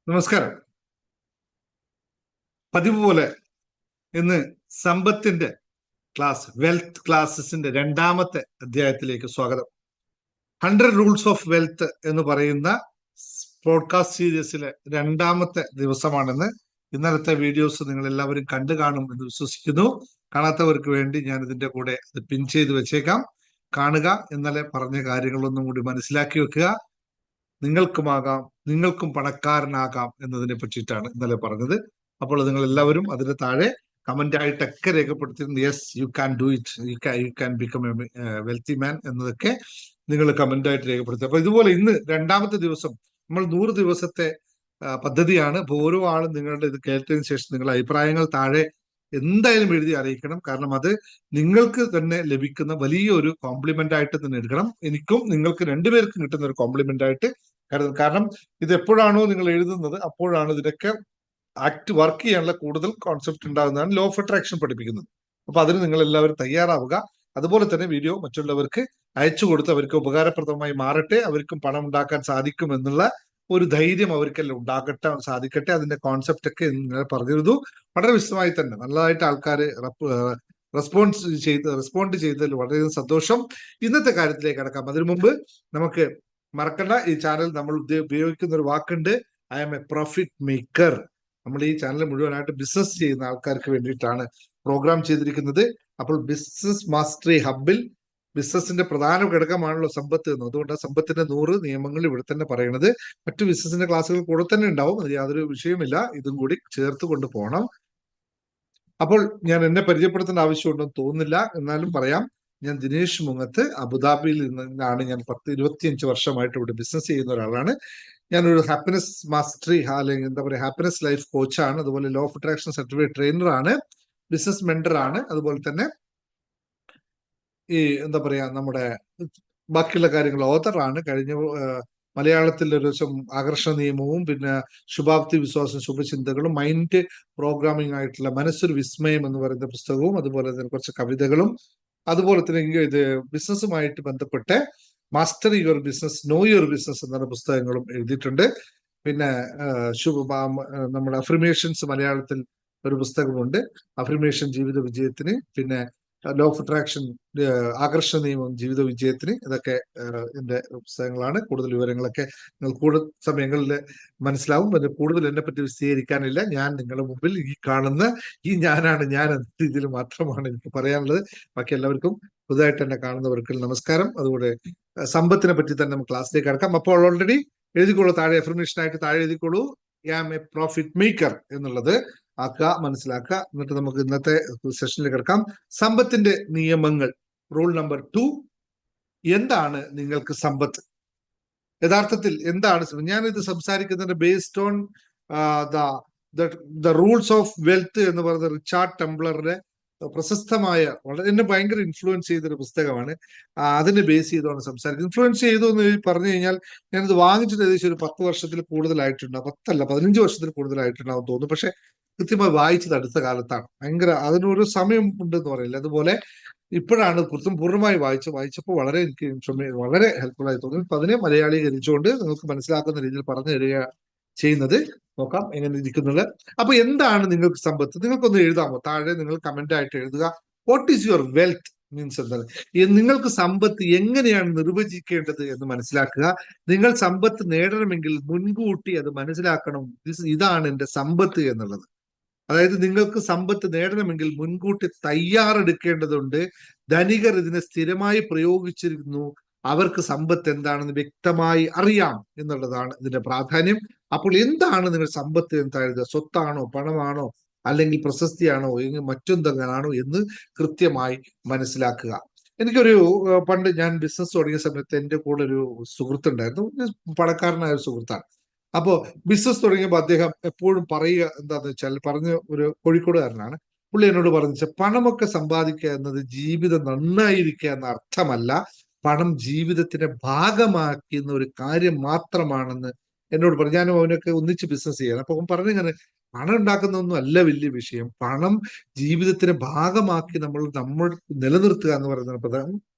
നമസ്കാരം. പതിവ് പോലെ ഇന്ന് സമ്പത്തിന്റെ ക്ലാസ്, വെൽത്ത് ക്ലാസ്സസിന്റെ രണ്ടാമത്തെ അധ്യായത്തിലേക്ക് സ്വാഗതം. 100 റൂൾസ് ഓഫ് വെൽത്ത് എന്ന് പറയുന്ന പോഡ്കാസ്റ്റ് സീരീസിലെ രണ്ടാമത്തെ ദിവസമാണെന്ന്. ഇന്നലത്തെ വീഡിയോസ് നിങ്ങൾ എല്ലാവരും കണ്ടു കാണും എന്ന് വിശ്വസിക്കുന്നു. കാണാത്തവർക്ക് വേണ്ടി ഞാൻ ഇതിന്റെ കൂടെ അത് പിൻ ചെയ്ത് വെച്ചേക്കാം. കാണുക, ഇന്നലെ പറഞ്ഞ കാര്യങ്ങളൊന്നും കൂടി മനസ്സിലാക്കി വെക്കുക. നിങ്ങൾക്കും പണക്കാരനാകാം എന്നതിനെ പറ്റിയിട്ടാണ് ഇന്നലെ പറഞ്ഞത്. അപ്പോൾ നിങ്ങൾ എല്ലാവരും അതിന് താഴെ കമന്റ് ആയിട്ടൊക്കെ രേഖപ്പെടുത്തിയിട്ടുണ്ട്. Yes, you can do it, you can become a wealthy man എന്നതൊക്കെ നിങ്ങൾ കമന്റ് ആയിട്ട് രേഖപ്പെടുത്തി. അപ്പൊ ഇതുപോലെ ഇന്ന് രണ്ടാമത്തെ ദിവസം നമ്മൾ 100 ദിവസത്തെ പദ്ധതിയാണ്. അപ്പൊ ഓരോ ആളും നിങ്ങളുടെ ഇത് കേട്ടതിന് ശേഷം നിങ്ങളുടെ അഭിപ്രായങ്ങൾ താഴെ എന്തായാലും എഴുതി അറിയിക്കണം. കാരണം അത് നിങ്ങൾക്ക് തന്നെ ലഭിക്കുന്ന വലിയൊരു കോംപ്ലിമെന്റ് ആയിട്ട് തന്നെ എടുക്കണം. എനിക്കും നിങ്ങൾക്ക് രണ്ടുപേർക്കും കിട്ടുന്ന ഒരു കോംപ്ലിമെന്റ് ആയിട്ട് കരുതും. കാരണം ഇത് എപ്പോഴാണോ നിങ്ങൾ എഴുതുന്നത് അപ്പോഴാണ് ഇതിനൊക്കെ വർക്ക് ചെയ്യാനുള്ള കൂടുതൽ കോൺസെപ്റ്റ് ഉണ്ടാകുന്നതാണ് ലോ ഓഫ് അട്രാക്ഷൻ പഠിപ്പിക്കുന്നത്. അപ്പൊ അതിന് നിങ്ങൾ എല്ലാവരും തയ്യാറാവുക. അതുപോലെ തന്നെ വീഡിയോ മറ്റുള്ളവർക്ക് അയച്ചു കൊടുത്ത് അവർക്ക് ഉപകാരപ്രദമായി മാറട്ടെ, അവർക്കും പണം ഉണ്ടാക്കാൻ സാധിക്കും എന്നുള്ള ഒരു ധൈര്യം അവർക്കെല്ലാം സാധിക്കട്ടെ. അതിന്റെ കോൺസെപ്റ്റ് ഒക്കെ നിങ്ങൾ പറഞ്ഞിരുന്നു. വളരെ വിശദമായി തന്നെ നല്ലതായിട്ട് ആൾക്കാർ റെസ്പോണ്ട് ചെയ്തതിൽ വളരെയധികം സന്തോഷം. ഇന്നത്തെ കാര്യത്തിലേക്ക് കടക്കാം. അതിനു മുമ്പ് നമുക്ക് മറക്കണ്ട, ഈ ചാനൽ നമ്മൾ ഉപയോഗിക്കുന്ന ഒരു വാക്കുണ്ട്, I am a profit maker. നമ്മൾ ഈ ചാനൽ മുഴുവനായിട്ട് ബിസിനസ് ചെയ്യുന്ന ആൾക്കാർക്ക് വേണ്ടിയിട്ടാണ് പ്രോഗ്രാം ചെയ്തിരിക്കുന്നത്. അപ്പോൾ ബിസിനസ് മാസ്റ്ററി ഹബിൽ ബിസിനസിന്റെ പ്രധാന ഘടകമാണല്ലോ സമ്പത്ത് എന്ന്. അതുകൊണ്ട് സമ്പത്തിന്റെ 100 നിയമങ്ങൾ ഇവിടെ തന്നെ പറയുന്നത്. മറ്റു ബിസിനസിന്റെ ക്ലാസ്സുകൾ കൂടെ തന്നെ ഉണ്ടാവും, അത് യാതൊരു വിഷയമില്ല. ഇതും കൂടി ചേർത്ത് കൊണ്ടുപോകണം. അപ്പോൾ ഞാൻ എന്നെ പരിചയപ്പെടുത്തേണ്ട ആവശ്യമുണ്ടെന്ന് തോന്നുന്നില്ല, എന്നാലും പറയാം. ഞാൻ ദിനേശ് മുങ്ങത്ത്, അബുദാബിയിൽ നിന്നാണ്. ഞാൻ 25 വർഷമായിട്ട് ഇവിടെ ബിസിനസ് ചെയ്യുന്ന ഒരാളാണ്. ഞാനൊരു ഹാപ്പിനെസ് മാസ്റ്ററി അല്ലെങ്കിൽ എന്താ പറയുക ഹാപ്പിനെസ് ലൈഫ് കോച്ചാണ്. അതുപോലെ ലോ ഓഫ് അട്രാക്ഷൻ സർട്ടിഫൈഡ് ട്രെയിനറാണ്, ബിസിനസ് മെന്ററാണ്. അതുപോലെ തന്നെ ഈ എന്താ പറയാ നമ്മുടെ ബാക്കിയുള്ള കാര്യങ്ങൾ ഓതറാണ്. കഴിഞ്ഞ മലയാളത്തിൽ ഒരു ആകർഷണ നിയമവും പിന്നെ ശുഭാപ്തി വിശ്വാസം ശുഭചിന്തകളും മൈൻഡ് പ്രോഗ്രാമിംഗ് ആയിട്ടുള്ള മനസ്സൊരു വിസ്മയം എന്ന് പറയുന്ന പുസ്തകവും അതുപോലെ തന്നെ കുറച്ച് കവിതകളും അതുപോലെ തന്നെ ഇത് ബിസിനസ്സുമായിട്ട് ബന്ധപ്പെട്ട് master your business, no your business എന്ന പുസ്തകങ്ങളും എഴുതിയിട്ടുണ്ട്. പിന്നെ നമ്മുടെ അഫർമേഷൻസ് മലയാളത്തിൽ ഒരു പുസ്തകമുണ്ട്, അഫർമേഷൻ ജീവിത വിജയത്തിന്. പിന്നെ ലോ ഓഫ് അട്രാക്ഷൻ ആകർഷണ നിയമം ജീവിത വിജയത്തിന്. ഇതൊക്കെ എന്റെ പുസ്തകങ്ങളാണ്. കൂടുതൽ വിവരങ്ങളൊക്കെ നിങ്ങൾ കൂടുതൽ സമയങ്ങളിൽ മനസ്സിലാവും. പിന്നെ കൂടുതൽ എന്നെ പറ്റി വിശദീകരിക്കാനില്ല. ഞാൻ നിങ്ങളുടെ മുമ്പിൽ ഈ കാണുന്ന ഞാനാണ് ഞാൻ എന്ന രീതിയിൽ മാത്രമാണ് എനിക്ക് പറയാനുള്ളത്. ബാക്കി എല്ലാവർക്കും പുതുതായിട്ട് എന്നെ കാണുന്നവർക്ക് നമസ്കാരം. അതുപോലെ സമ്പത്തിനെ പറ്റി തന്നെ നമുക്ക് ക്ലാസ്സിലേക്ക് കടക്കാം. അപ്പോൾ ഓൾറെഡി എഴുതിക്കോളൂ, താഴെ അഫർമേഷൻ ആയിട്ട് താഴെ എഴുതിക്കോളൂ, I am a profit maker എന്നുള്ളത് ആക്കുക, മനസ്സിലാക്കുക. എന്നിട്ട് നമുക്ക് ഇന്നത്തെ സെഷനിൽ കിടക്കാം. സമ്പത്തിന്റെ നിയമങ്ങൾ. റൂൾ നമ്പർ 2, എന്താണ് നിങ്ങൾക്ക് സമ്പത്ത്? യഥാർത്ഥത്തിൽ എന്താണ്? ഞാനിത് സംസാരിക്കുന്നത് based on the rules of wealth എന്ന് പറയുന്ന റിച്ചാർഡ് ടംബ്ലറുടെ പ്രശസ്തമായ എന്നെ ഭയങ്കര ഇൻഫ്ലുവൻസ് ചെയ്തൊരു പുസ്തകമാണ്. അതിനെ ബേസ് ചെയ്താണ് സംസാരിക്കുന്നത്. ഇൻഫ്ലുവൻസ് ചെയ്തു എന്ന് പറഞ്ഞു കഴിഞ്ഞാൽ ഞാനിത് വാങ്ങിച്ചിട്ട് ഏകദേശം ഒരു 10 വർഷത്തിൽ കൂടുതലായിട്ടുണ്ടാവും. 15 വർഷത്തിൽ കൂടുതലായിട്ടുണ്ടാവും തോന്നുന്നു. പക്ഷെ കൃത്യമായി വായിച്ചത് അടുത്ത കാലത്താണ്. ഭയങ്കര അതിനൊരു സമയം ഉണ്ടെന്ന് പറയില്ല. അതുപോലെ ഇപ്പോഴാണ് പൂർണ്ണമായി വായിച്ചപ്പോൾ വളരെ എനിക്ക് വളരെ ഹെൽപ്ഫുൾ ആയി തോന്നി. അപ്പൊ അതിനെ മലയാളീകരിച്ചുകൊണ്ട് നിങ്ങൾക്ക് മനസ്സിലാക്കുന്ന രീതിയിൽ പറഞ്ഞു തരിക ചെയ്യുന്നത്. നോക്കാം എങ്ങനെ ഇരിക്കുന്നത്. അപ്പൊ എന്താണ് നിങ്ങൾക്ക് സമ്പത്ത്? നിങ്ങൾക്കൊന്ന് എഴുതാമോ? താഴെ നിങ്ങൾ കമന്റ് ആയിട്ട് എഴുതുക. What is your wealth means എന്താണ്? നിങ്ങൾക്ക് സമ്പത്ത് എങ്ങനെയാണ് നിർവചിക്കേണ്ടത് എന്ന് മനസ്സിലാക്കുക. നിങ്ങൾ സമ്പത്ത് നേടണമെങ്കിൽ മുൻകൂട്ടി അത് മനസ്സിലാക്കണം. ഇതാണ് എന്റെ സമ്പത്ത് എന്നുള്ളത്. അതായത് നിങ്ങൾക്ക് സമ്പത്ത് നേടണമെങ്കിൽ മുൻകൂട്ടി തയ്യാറെടുക്കേണ്ടതുണ്ട്. ധനികർ ഇതിനെ സ്ഥിരമായി പ്രയോഗിച്ചിരുന്നു. അവർക്ക് സമ്പത്ത് എന്താണെന്ന് വ്യക്തമായി അറിയാം എന്നുള്ളതാണ് ഇതിന്റെ പ്രാധാന്യം. അപ്പോൾ എന്താണ് നിങ്ങൾ സമ്പത്ത് എന്തായത്? സ്വത്താണോ, പണമാണോ, അല്ലെങ്കിൽ പ്രശസ്തിയാണോ, മറ്റെന്തെങ്കിലാണോ എന്ന് കൃത്യമായി മനസ്സിലാക്കുക. എനിക്കൊരു പണ്ട് ഞാൻ ബിസിനസ് തുടങ്ങിയ സമയത്ത് എൻ്റെ കൂടെ ഒരു സുഹൃത്തുണ്ടായിരുന്നു. പണക്കാരനായ ഒരു സുഹൃത്താണ്. അപ്പോ ബിസിനസ് തുടങ്ങിയപ്പോൾ അദ്ദേഹം എപ്പോഴും പറയുക എന്താന്ന് വെച്ചാൽ, ഒരു കോഴിക്കോടുകാരനാണ്. പുള്ളി എന്നോട് പറഞ്ഞു, പണമൊക്കെ സമ്പാദിക്കുക എന്നത് ജീവിതം നന്നായിരിക്കുക എന്ന അർത്ഥമല്ല, പണം ജീവിതത്തിന്റെ ഭാഗമാക്കുന്ന ഒരു കാര്യം മാത്രമാണെന്ന് എന്നോട് പറഞ്ഞു, ഞാനും അവനൊക്കെ ഒന്നിച്ച് ബിസിനസ് ചെയ്യാൻ. അപ്പൊ അവൻ പറഞ്ഞിങ്ങനെ, പണം ഉണ്ടാക്കുന്നതൊന്നും അല്ല വലിയ വിഷയം, പണം ജീവിതത്തിന്റെ ഭാഗമാക്കി നമ്മൾ നിലനിർത്തുക എന്ന് പറയുന്നത്.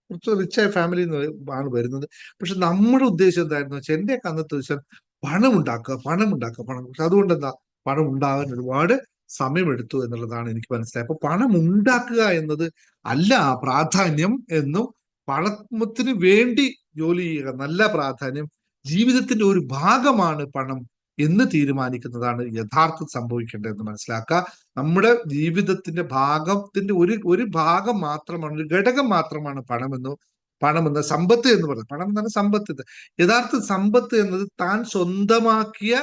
കുറച്ച് റിച്ചായ ഫാമിലിയിൽ നിന്ന് ആണ് വരുന്നത്. പക്ഷെ നമ്മുടെ ഉദ്ദേശം എന്തായിരുന്നു വെച്ചാൽ, എന്റെയൊക്കെ അന്നത്തെ വെച്ചാൽ പണം ഉണ്ടാക്കുക, പണം ഉണ്ടാക്കുക, പണം. പക്ഷെ അതുകൊണ്ട് എന്താ, പണം ഉണ്ടാകാൻ ഒരുപാട് സമയമെടുത്തു എന്നുള്ളതാണ് എനിക്ക് മനസ്സിലായത്. അപ്പൊ പണം ഉണ്ടാക്കുക എന്നത് അല്ല പ്രാധാന്യം എന്നും, പണത്തിന് വേണ്ടി ജോലി ചെയ്യുക നല്ല പ്രാധാന്യം, ജീവിതത്തിന്റെ ഒരു ഭാഗമാണ് പണം എന്ന് തീരുമാനിക്കുന്നതാണ് യഥാർത്ഥം സംഭവിക്കേണ്ടതെന്ന് മനസ്സിലാക്കുക. നമ്മുടെ ജീവിതത്തിന്റെ ഭാഗത്തിന്റെ ഒരു ഭാഗം മാത്രമാണ്, ഒരു ഘടകം മാത്രമാണ് പണമെന്ന സമ്പത്ത് എന്ന് പറയുന്നത്. പണം എന്നാണ് സമ്പത്ത്. യഥാർത്ഥ സമ്പത്ത് എന്നത് താൻ സ്വന്തമാക്കിയ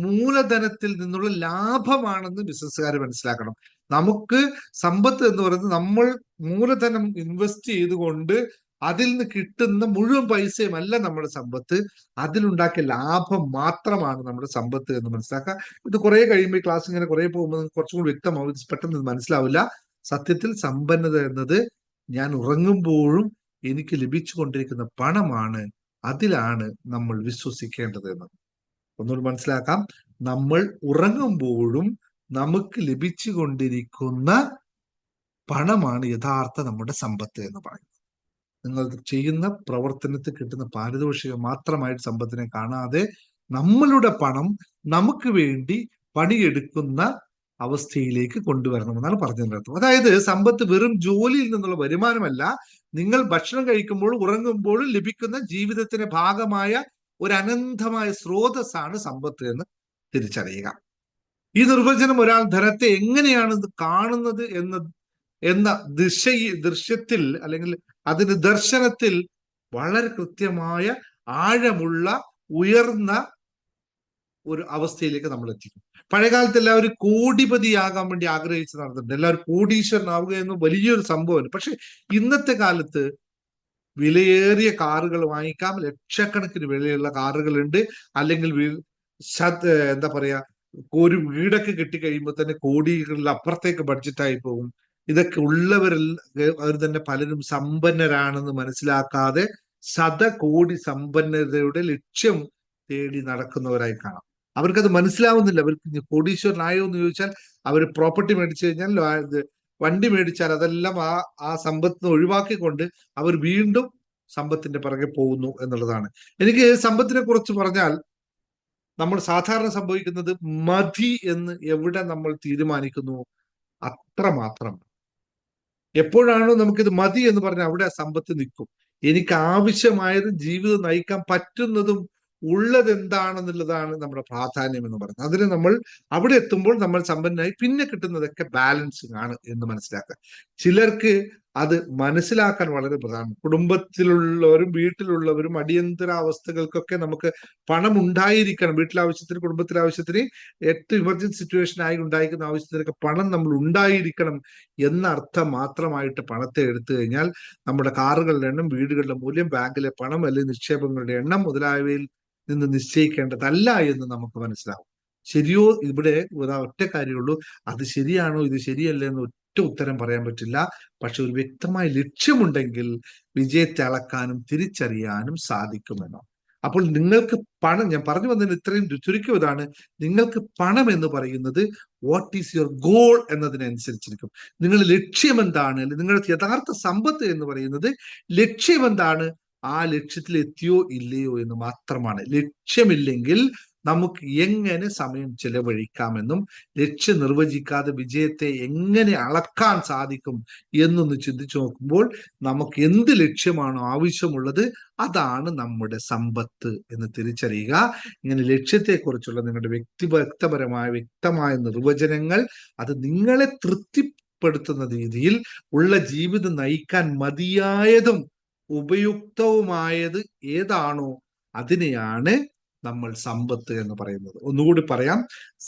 മൂലധനത്തിൽ നിന്നുള്ള ലാഭമാണെന്ന് ബിസിനസ്സുകാർ മനസ്സിലാക്കണം. നമുക്ക് സമ്പത്ത് എന്ന് പറയുന്നത് നമ്മൾ മൂലധനം ഇൻവെസ്റ്റ് ചെയ്തുകൊണ്ട് അതിൽ നിന്ന് കിട്ടുന്ന മുഴുവൻ പൈസയും അല്ല നമ്മുടെ സമ്പത്ത്, അതിലുണ്ടാക്കിയ ലാഭം മാത്രമാണ് നമ്മുടെ സമ്പത്ത് എന്ന് മനസ്സിലാക്കുക. ഇത് കുറെ കഴിയുമ്പോൾ ക്ലാസ് ഇങ്ങനെ കുറെ പോകുമ്പോൾ കുറച്ചും കൂടി വ്യക്തമാവും, ഇത് പെട്ടെന്ന് മനസ്സിലാവില്ല. സത്യത്തിൽ സമ്പന്നത എന്നത് ഞാൻ ഉറങ്ങുമ്പോഴും എനിക്ക് ലഭിച്ചുകൊണ്ടിരിക്കുന്ന പണമാണ്, അതിലാണ് നമ്മൾ വിശ്വസിക്കേണ്ടത് എന്ന് ഒന്നുകൂടി മനസ്സിലാക്കാം. നമ്മൾ ഉറങ്ങുമ്പോഴും നമുക്ക് ലഭിച്ചുകൊണ്ടിരിക്കുന്ന പണമാണ് യഥാർത്ഥ നമ്മുടെ സമ്പത്ത് എന്ന് പറയുന്നത്. നിങ്ങൾ ചെയ്യുന്ന പ്രവർത്തനത്തിൽ കിട്ടുന്ന പാരിതോഷികം മാത്രമായിട്ട് സമ്പത്തിനെ കാണാതെ, നമ്മളുടെ പണം നമുക്ക് വേണ്ടി പണിയെടുക്കുന്ന അവസ്ഥയിലേക്ക് കൊണ്ടുവരണമെന്നാണ് പറഞ്ഞതിനകത്ത്. അതായത് സമ്പത്ത് വെറും ജോലിയിൽ നിന്നുള്ള വരുമാനമല്ല, നിങ്ങൾ ഭക്ഷണം കഴിക്കുമ്പോഴും ഉറങ്ങുമ്പോഴും ലഭിക്കുന്ന ജീവിതത്തിന്റെ ഭാഗമായ ഒരു അനന്തമായ സ്രോതസ്സാണ് സമ്പത്ത് എന്ന് തിരിച്ചറിയുക. ഈ നിർവചനം ഒരാൾ ധനത്തെ എങ്ങനെയാണ് കാണുന്നത് എന്ന ദൃശ്യത്തിൽ അല്ലെങ്കിൽ അതിന്റെ ദർശനത്തിൽ വളരെ കൃത്യമായ ആഴമുള്ള ഉയർന്ന ഒരു അവസ്ഥയിലേക്ക് നമ്മൾ എത്തിക്കും. പഴയകാലത്ത് എല്ലാവരും കോടിപതിയാകാൻ വേണ്ടി ആഗ്രഹിച്ച് നടന്നിട്ടുണ്ട്, എല്ലാവരും കോടീശ്വരനാവുക എന്ന് വലിയൊരു സംഭവമാണ്. പക്ഷെ ഇന്നത്തെ കാലത്ത് വിലയേറിയ കാറുകൾ വാങ്ങിക്കാം, ലക്ഷക്കണക്കിന് വിലയുള്ള കാറുകളുണ്ട്, അല്ലെങ്കിൽ എന്താ പറയാ, ഒരു വീടൊക്കെ കിട്ടിക്കഴിയുമ്പോൾ തന്നെ കോടികളിൽ അപ്പുറത്തേക്ക് ബഡ്ജറ്റായി പോകും. ഇതൊക്കെ അവർ തന്നെ പലരും സമ്പന്നരാണെന്ന് മനസ്സിലാക്കാതെ ശതകോടി സമ്പന്നതയുടെ ലക്ഷ്യം തേടി നടക്കുന്നവരായി കാണാം. അവർക്കത് മനസ്സിലാവുന്നില്ല. അവർക്ക് കോടീശ്വരനായോ എന്ന് ചോദിച്ചാൽ, അവർ പ്രോപ്പർട്ടി മേടിച്ചു കഴിഞ്ഞാൽ, വണ്ടി മേടിച്ചാൽ അതെല്ലാം ആ സമ്പത്തിനെ ഒഴിവാക്കിക്കൊണ്ട് അവർ വീണ്ടും സമ്പത്തിന്റെ പിറകെ പോകുന്നു എന്നുള്ളതാണ്. എനിക്ക് സമ്പത്തിനെ കുറിച്ച് പറഞ്ഞാൽ, നമ്മൾ സാധാരണ സംഭവിക്കുന്നത് മതി എന്ന് എവിടെ നമ്മൾ തീരുമാനിക്കുന്നു അത്രമാത്രം. എപ്പോഴാണോ നമുക്കിത് മതി എന്ന് പറഞ്ഞാൽ അവിടെ സമ്പത്ത് നിൽക്കും. എനിക്ക് ആവശ്യമായത് ജീവിതം നയിക്കാൻ പറ്റുന്നതും ഉള്ളത് എന്താണെന്നുള്ളതാണ് നമ്മുടെ പ്രാധാന്യം എന്ന് പറയുന്നത്. അതിന് നമ്മൾ അവിടെ എത്തുമ്പോൾ നമ്മൾ സമ്പന്നനായി, പിന്നെ കിട്ടുന്നതൊക്കെ ബാലൻസിങ് ആണ് എന്ന് മനസ്സിലാക്കുക. ചിലർക്ക് അത് മനസ്സിലാക്കാൻ വളരെ പ്രധാനം. കുടുംബത്തിലുള്ളവരും വീട്ടിലുള്ളവരും അടിയന്തരാവസ്ഥകൾക്കൊക്കെ നമുക്ക് പണം ഉണ്ടായിരിക്കണം. വീട്ടിലാവശ്യത്തിന്, കുടുംബത്തിലെ ആവശ്യത്തിന്, ഏറ്റവും ഇമർജൻസി സിറ്റുവേഷൻ ആയി ഉണ്ടായിരിക്കുന്ന ആവശ്യത്തിനൊക്കെ പണം നമ്മൾ ഉണ്ടായിരിക്കണം എന്ന അർത്ഥം മാത്രമായിട്ട് പണത്തെ എടുത്തു കഴിഞ്ഞാൽ നമ്മുടെ കാറുകളുടെ എണ്ണം, വീടുകളുടെ മൂല്യം, ബാങ്കിലെ പണം അല്ലെങ്കിൽ നിക്ഷേപങ്ങളുടെ എണ്ണം മുതലായവയിൽ നിന്ന് നിശ്ചയിക്കേണ്ടതല്ല എന്ന് നമുക്ക് മനസ്സിലാവും. ശരിയോ, ഇവിടെ ഒറ്റ കാര്യമുള്ളൂ, അത് ശരിയാണോ ഇത് ശരിയല്ലേ എന്ന് ഒറ്റ ഉത്തരം പറയാൻ പറ്റില്ല. പക്ഷെ ഒരു വ്യക്തമായ ലക്ഷ്യമുണ്ടെങ്കിൽ വിജയത്തെ അളക്കാനും തിരിച്ചറിയാനും സാധിക്കുമെന്നോ. അപ്പോൾ നിങ്ങൾക്ക് പണം, ഞാൻ പറഞ്ഞു വന്നതിന് ഇത്രയും ചുരുക്കം ഇതാണ്, നിങ്ങൾക്ക് പണം എന്ന് പറയുന്നത് വാട്ട് ഈസ് യുവർ ഗോൾ എന്നതിനനുസരിച്ചിരിക്കും. നിങ്ങളുടെ ലക്ഷ്യം എന്താണ്, അല്ലെങ്കിൽ നിങ്ങളുടെ യഥാർത്ഥ സമ്പത്ത് എന്ന് പറയുന്നത് ലക്ഷ്യം എന്താണ്, ആ ലക്ഷ്യത്തിൽ എത്തിയോ ഇല്ലയോ എന്ന് മാത്രമാണ്. ലക്ഷ്യമില്ലെങ്കിൽ നമുക്ക് എങ്ങനെ സമയം ചെലവഴിക്കാമെന്നും, ലക്ഷ്യം നിർവചിക്കാതെ വിജയത്തെ എങ്ങനെ അളക്കാൻ സാധിക്കും എന്നൊന്ന് ചിന്തിച്ചു നോക്കുമ്പോൾ നമുക്ക് എന്ത് ലക്ഷ്യമാണോ ആവശ്യമുള്ളത് അതാണ് നമ്മുടെ സമ്പത്ത് എന്ന് തിരിച്ചറിയുക. ഇങ്ങനെ ലക്ഷ്യത്തെക്കുറിച്ചുള്ള നിങ്ങളുടെ വ്യക്തമായ നിർവചനങ്ങൾ, അത് നിങ്ങളെ തൃപ്തിപ്പെടുത്തുന്ന രീതിയിൽ ഉള്ള ജീവിതം നയിക്കാൻ മതിയായതും ഉപയുക്തവുമായത് ഏതാണോ അതിനെയാണ് നമ്മൾ സമ്പത്ത് എന്ന് പറയുന്നത്. ഒന്നുകൂടി പറയാം,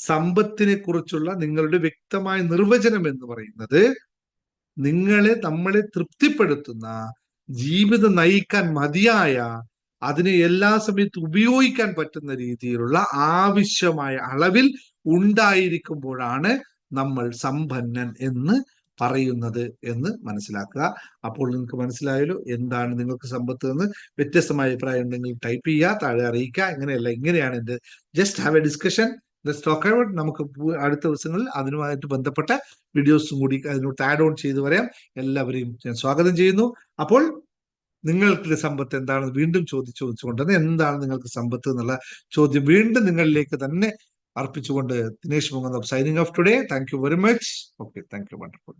സമ്പത്തിനെ കുറിച്ചുള്ള നിങ്ങളുടെ വ്യക്തമായ നിർവചനം എന്ന് പറയുന്നത് നമ്മളെ തൃപ്തിപ്പെടുത്തുന്ന, ജീവിതം നയിക്കാൻ മതിയായ, അതിനെ എല്ലാ സമയത്തും ഉപയോഗിക്കാൻ പറ്റുന്ന രീതിയിലുള്ള ആവശ്യമായ അളവിൽ ഉണ്ടായിരിക്കുമ്പോഴാണ് നമ്മൾ സമ്പന്നൻ എന്ന് പറയുന്നത് എന്ന് മനസ്സിലാക്കുക. അപ്പോൾ നിങ്ങൾക്ക് മനസ്സിലായല്ലോ എന്താണ് നിങ്ങൾക്ക് സമ്പത്ത് എന്ന്. വ്യത്യസ്തമായ അഭിപ്രായം ഉണ്ടെങ്കിൽ ടൈപ്പ് ചെയ്യുക, താഴെ അറിയിക്കുക. ഇങ്ങനെയല്ല, ഇങ്ങനെയാണ് എൻ്റെ. Just have A discussion, let's talk about. നമുക്ക് അടുത്ത ദിവസങ്ങളിൽ അതിനുമായിട്ട് ബന്ധപ്പെട്ട വീഡിയോസും കൂടി അതിനോട്ട് ആഡ് ഓൺ ചെയ്ത് വരാം. എല്ലാവരെയും ഞാൻ സ്വാഗതം ചെയ്യുന്നു. അപ്പോൾ നിങ്ങൾക്ക് സമ്പത്ത് എന്താണെന്ന് വീണ്ടും ചോദിച്ചുകൊണ്ട് എന്താണ് നിങ്ങൾക്ക് സമ്പത്ത് എന്നുള്ള ചോദ്യം വീണ്ടും നിങ്ങളിലേക്ക് തന്നെ അർപ്പിച്ചുകൊണ്ട് Dinesh Mukundan signing off today. Thank you very much. Okay, thank you. Wonderful.